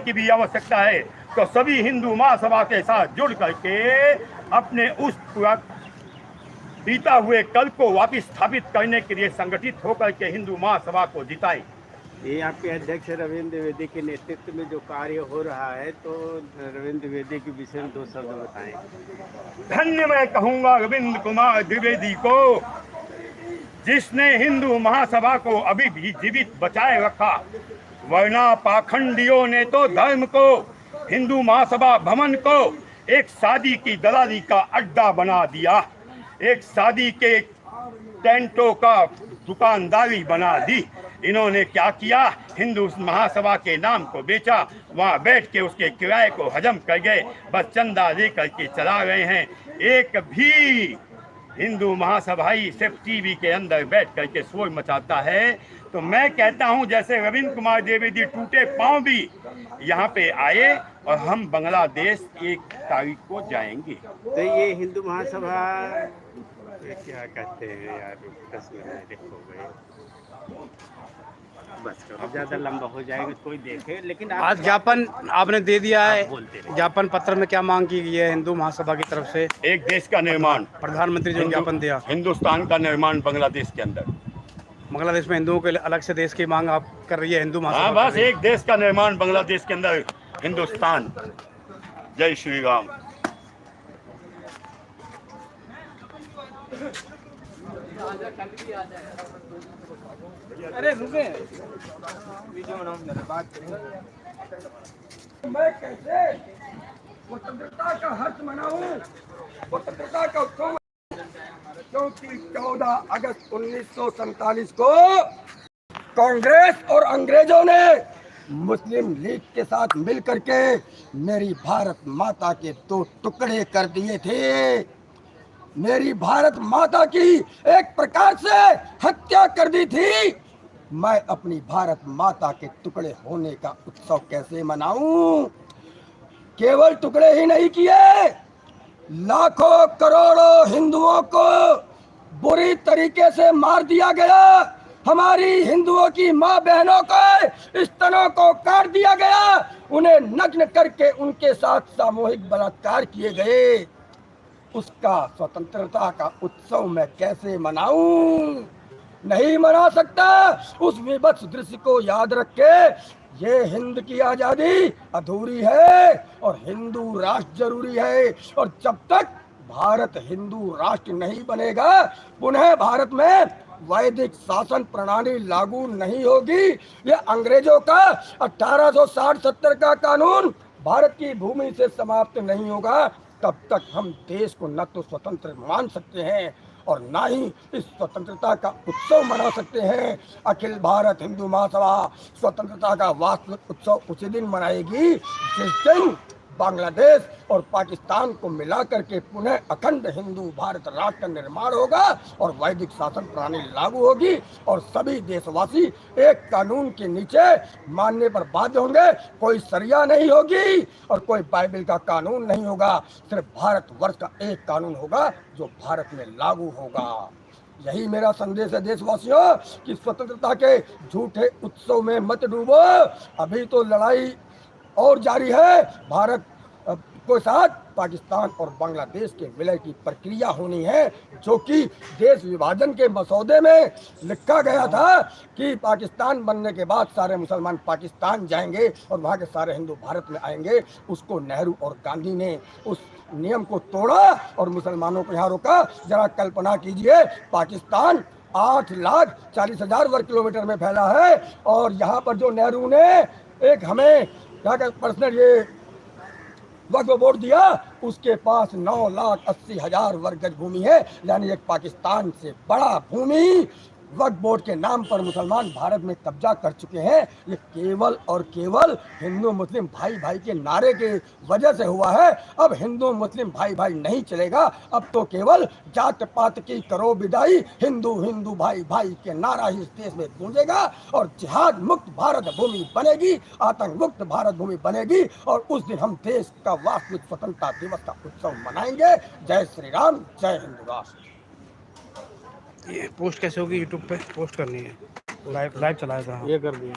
की भी आवश्यकता है। तो सभी हिंदू महासभा के साथ जुड़ करके अपने उस बीता हुए कल को वापस स्थापित करने के लिए संगठित होकर के हिंदू महासभा को जिताएं। ये आपके अध्यक्ष रविंद्र द्विवेदी के नेतृत्व में जो कार्य हो रहा है, तो रविंद्र द्विवेदी के विषय में 2 शब्द बताएं। धन्य मैं कहूंगा रविंद्र कुमार द्विवेदी को, जिसने हिंदू महासभा को अभी भी जीवित बचाए रखा, वरना पाखंडियों ने तो धर्म को, हिंदू महासभा भवन को एक शादी की दलाली का अड्डा बना दिया, एक शादी के टेंटों का दुकानदारी बना दी। इन्होंने क्या किया, हिंदू महासभा के नाम को बेचा, वहां बैठ के उसके किराए को हजम कर गए, बस चंदा लेकर के चला रहे हैं। एक भी हिंदू महासभाई सिर्फ टीवी के अंदर बैठ करके शोर मचाता है। तो मैं कहता हूं, जैसे रविंद्र कुमार द्विवेदी टूटे पांव भी यहाँ पे आए और हम बांग्लादेश 1 तारीख को जाएंगे। तो ये हिंदू महासभा क्या कहते हैं यार, 10 मिनट हो गए, बस करो, ज्यादा लंबा हो जाएगा कोई देखे। लेकिन आज ज्ञापन आपने दे दिया है, ज्ञापन पत्र में क्या मांग की गई है हिंदू महासभा की तरफ से? एक देश का निर्माण, प्रधानमंत्री जो ज्ञापन दिया, हिंदुस्तान का निर्माण बांग्लादेश के अंदर। बांग्लादेश में हिंदुओं के अलग से देश की मांग आप कर रही है हिंदू महासभा? हाँ, बस एक देश का निर्माण बांग्लादेश के अंदर, हिंदुस्तान। जय श्री राम। अरे रुके, बात करेंगे। मैं कैसे स्वतंत्रता का हर्ष मनाऊं, स्वतंत्रता का उत्सव, क्योंकि 14 अगस्त 1947 को कांग्रेस और अंग्रेजों ने मुस्लिम लीग के साथ मिलकर के मेरी भारत माता के 2 टुकड़े कर दिए थे। मेरी भारत माता की एक प्रकार से हत्या कर दी थी। मैं अपनी भारत माता के टुकड़े होने का उत्सव कैसे मनाऊं? केवल टुकड़े ही नहीं किए, लाखों करोड़ों हिंदुओं को बुरी तरीके से मार दिया गया। हमारी हिंदुओं की माँ बहनों को, स्तनों को काट दिया गया, उन्हें नग्न करके उनके साथ सामूहिक बलात्कार किए गए। उसका स्वतंत्रता का उत्सव मैं कैसे मनाऊं? नहीं मना सकता। उस विभत्स दृश्य को याद रख के, ये हिंद की आजादी अधूरी है और हिंदू राष्ट्र जरूरी है। और जब तक भारत हिंदू राष्ट्र नहीं बनेगा, पुनः भारत में वैदिक शासन प्रणाली लागू नहीं होगी। ये अंग्रेजों का 1860-70 का कानून भारत की भूमि से समाप्त नहीं होगा। तब तक हम देश को न तो स्वतंत्र मान सकते हैं और ना ही इस स्वतंत्रता का उत्सव मना सकते हैं। अखिल भारत हिंदू महासभा स्वतंत्रता का वास्तविक उत्सव उसी दिन मनाएगी जिस दिन बांग्लादेश और पाकिस्तान को मिलाकर के पुनः अखंड हिंदू भारत राष्ट्र का निर्माण होगा और वैदिक शासन प्रणाली लागू होगी और सभी देशवासी एक कानून के नीचे मानने पर बाध्य होंगे। कोई शरिया नहीं होगी और कोई बाइबल का कानून नहीं होगा। सिर्फ भारतवर्ष का एक कानून होगा जो भारत में लागू होगा। यही मेरा संदेश है देशवासियों कि स्वतंत्रता के झूठे उत्सव में मत डूबो। अभी तो लड़ाई और जारी है। भारत के साथ पाकिस्तान और बांग्लादेश के विलय की प्रक्रिया होनी है, जो कि देश विभाजन के मसौदे में लिखा गया था कि पाकिस्तान बनने के बाद सारे मुसलमान पाकिस्तान जाएंगे और वहाँ के सारे हिंदू भारत में आएंगे। उसको नेहरू और गांधी ने उस नियम को तोड़ा और मुसलमानों को यहाँ रोका। जरा कल्पना कीजिए, पाकिस्तान 8,40,000 वर्ग किलोमीटर में फैला है और यहाँ पर जो नेहरू ने एक हमें यहाँ का पर्सनल ये वक्फ बोर्ड दिया, उसके पास 9,80,000 वर्ग गज भूमि है। यानी एक पाकिस्तान से बड़ा भूमि वक्फ बोर्ड के नाम पर मुसलमान भारत में कब्जा कर चुके हैं। ये केवल और केवल हिंदू मुस्लिम भाई भाई के नारे के वजह से हुआ है। अब हिंदू मुस्लिम भाई भाई नहीं चलेगा। अब तो केवल जात पात की करो विदाई, हिंदू हिंदू भाई भाई के नारा ही इस देश में गूंजेगा और जिहाद मुक्त भारत भूमि बनेगी, आतंक मुक्त भारत भूमि बनेगी और उस दिन हम देश का वास्तविक स्वतंत्रता दिवस का उत्सव मनाएंगे। जय श्री राम, जय हिंदू राष्ट्र। ये पोस्ट कैसे होगी? यूट्यूब पे पोस्ट करनी है, लाइव चलाया था, ये कर दिया।